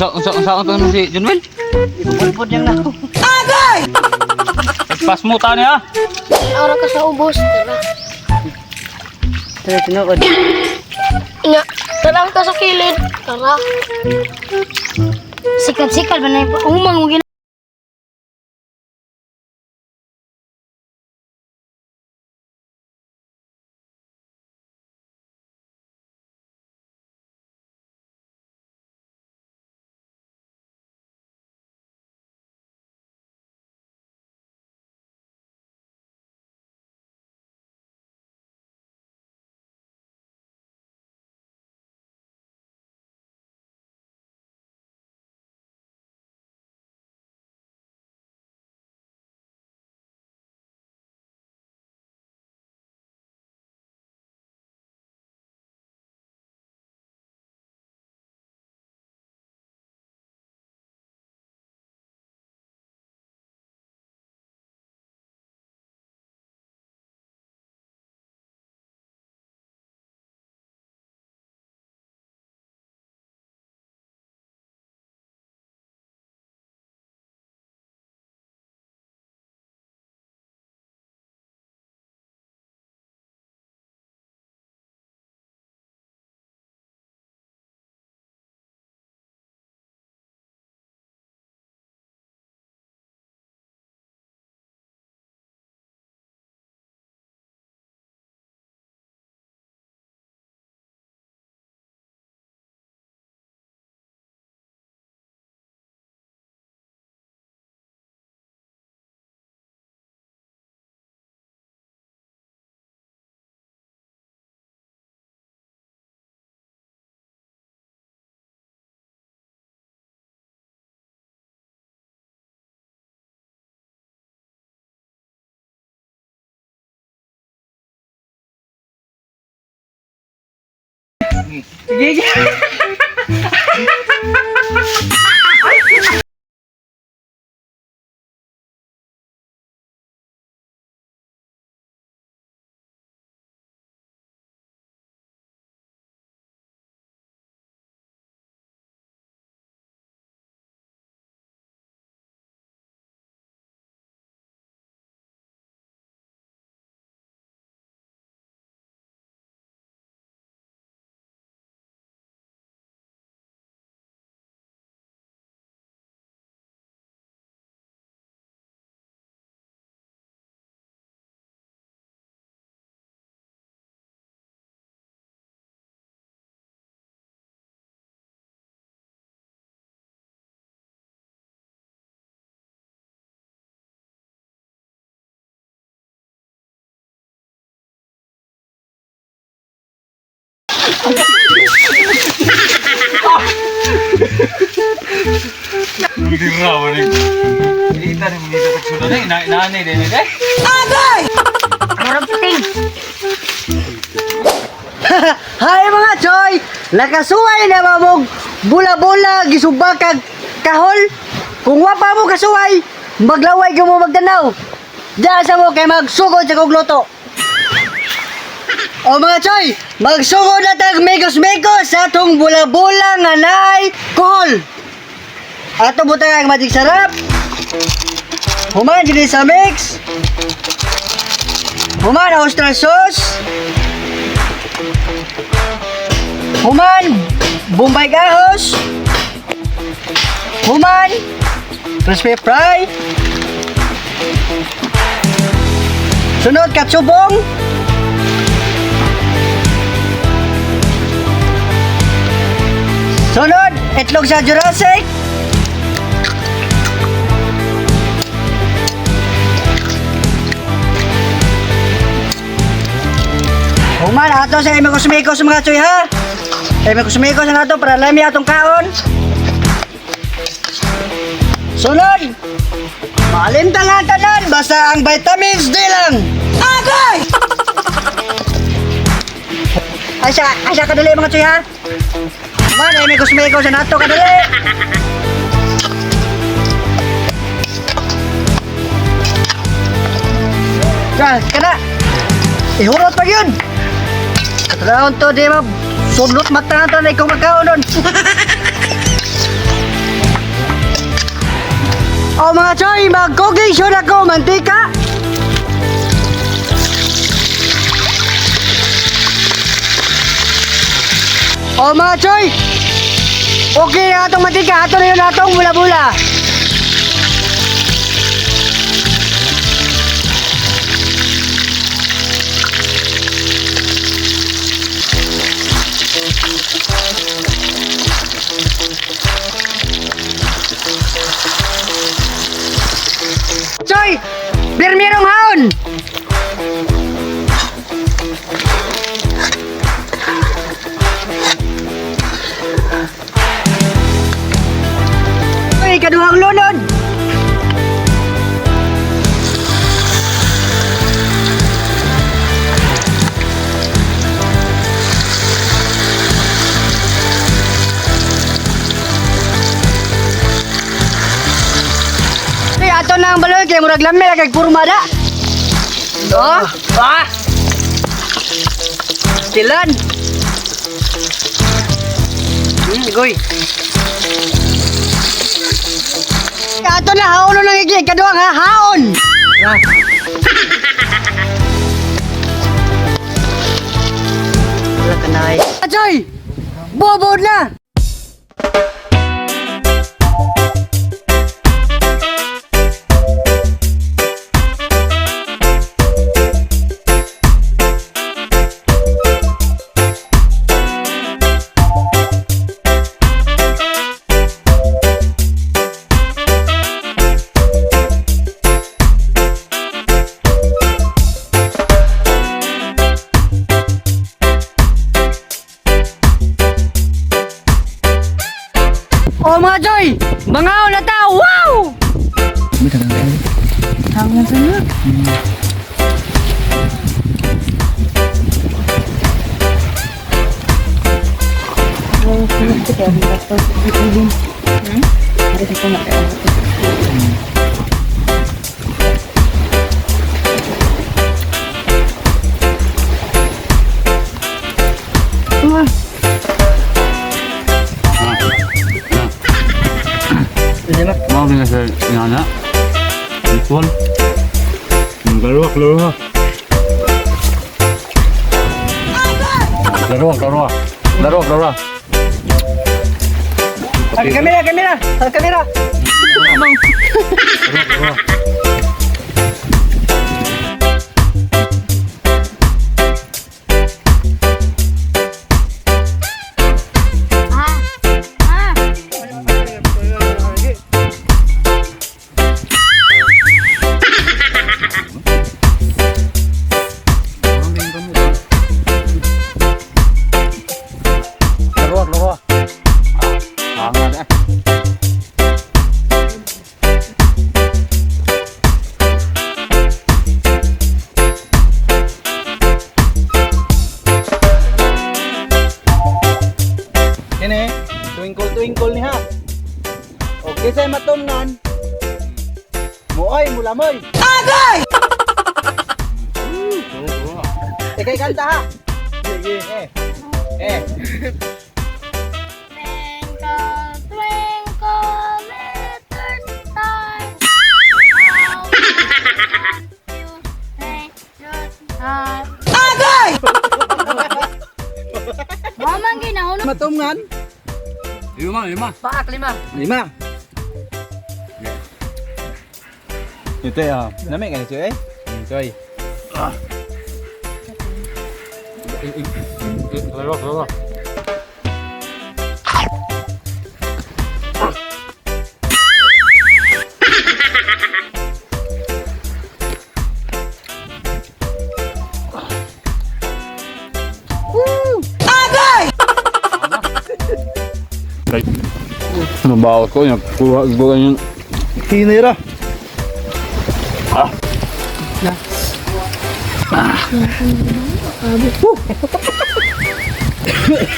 Unsa to si Junwin? Ipupod niyang na ako. Pas mo tani ha. Ara ka sa ubos, tara. Tara, tinuod. Nga, tara ka sa kilid. Tara. Sikat-sikat ba na yung umang mo gina. Sige. Hindi raw ni. Kita ni mga tataksunan ni nanay din eh. Marang puting. Hay mga choy! Nakasuway na ba mong bula-bula gisubakag kahol? Kung wapa mo kasuway, maglaway ka mo magdanaw. Diyan sa mo kay magsugod sa kong luto. O mga choy, magsugod na tag mekos-mekos sa atong bula-bula nga naay kahol. Ato butang ang magic sarap. Human dili sa mix. Human oyster sauce. Human Bombay gahos. Human crispy fry. Sunod katsubong. Sunod itlog sa Jurassic. Human ato sa imekos-mekos mga choy ha. Imekos-mekos na ato para lami atong kaon. Sunod malimtan lang tanan basta ang vitamins D lang. Agay! Asya kadali mga choy ha. Human imekos-mekos na ato kadali. Kana ihurot pa yun. Katraon to di ba sudlot mata na ikaw magkaon nun. O mga choy, mag-cooking show na ko, mantika. O mga choy, okay na atong mantika, ato na yun atong bula-bula. Choy, birmirong haon. Uy, kaduhang lunod. Uy, ato na ang baloy kay murag lami kay kurmada. Oh, ah. Silan. Goy. Ato na haon nang igi kaduang ha haon. Wala kanay. Ajoy. Bobo na. Oh mga Joy! Bangaw na ta! Wow! Tangan sa niya. Mau dengan saya nyana. Ikon. Garuak. Kamera! Kamera! Kini, twinkle ni ha. Okay say matumnan. Muoy, mulamoy. Agay! Ikay kanta ha. Twinkle, twinkle, little star, how bright you make your heart. Agay! Mama, ginahon. Matumnan. Lima. Paak 5. 5. Ito ya, nami kan cuy. Cuy. Garuak. Mabawas ko niya. Kuha yung Hinira.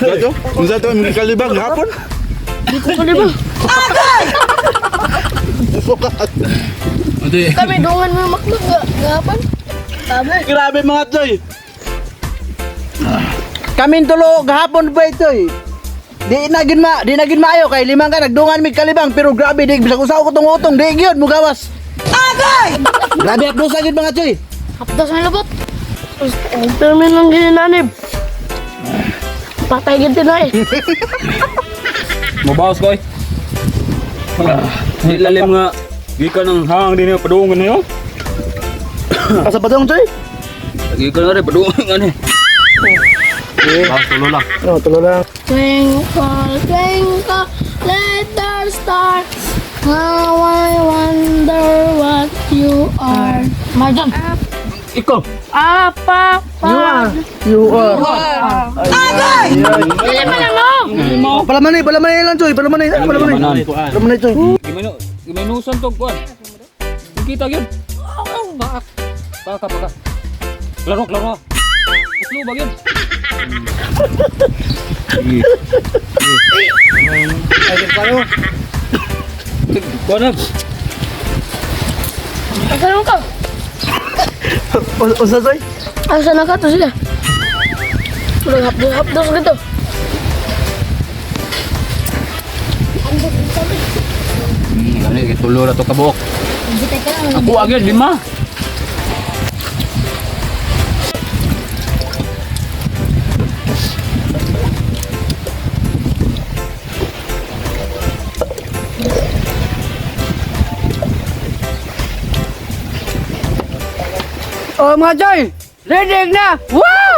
Gato, kung sa ito may kalibang hapon. Agay! Sukat. Kami dungan mo makmag gapan. Sabi. Grabe mga toy. Kaming tulo gahapon ba ito eh? Di nagin maayo kay limang ka nagdungan mig kalibang pero grabe dig bisag usaw ko tong utong di gyud mugawas. Agay! Grabe apdosa gyud mga choy. Hapdas may labot. Termin ng ginanib. Patay gid na eh. Mabawas ko eh. Di lalim nga. Gikan ng hang din yung padungan na yun. Asa pa tong choy? Gikan na rin padungan nga ni. Bawas tulo lang. No, tulo lang. Twinkle, twinkle, little star. How I wonder what you are. Marjan. Ikaw. Apa? You are. Dili man mo. Palaman lang choy, palaman choy. Gimanusan to kuan. Kita gyud. Paka. Klaro. Uslo ba gyud? Kuan na. Asan ka? Usa choy? Asan na ka to sila? Ulang hapdos gitu. Ani gitulo ra to kabuok. Ako agad 5. Oh mga Joy, ready na! Wow!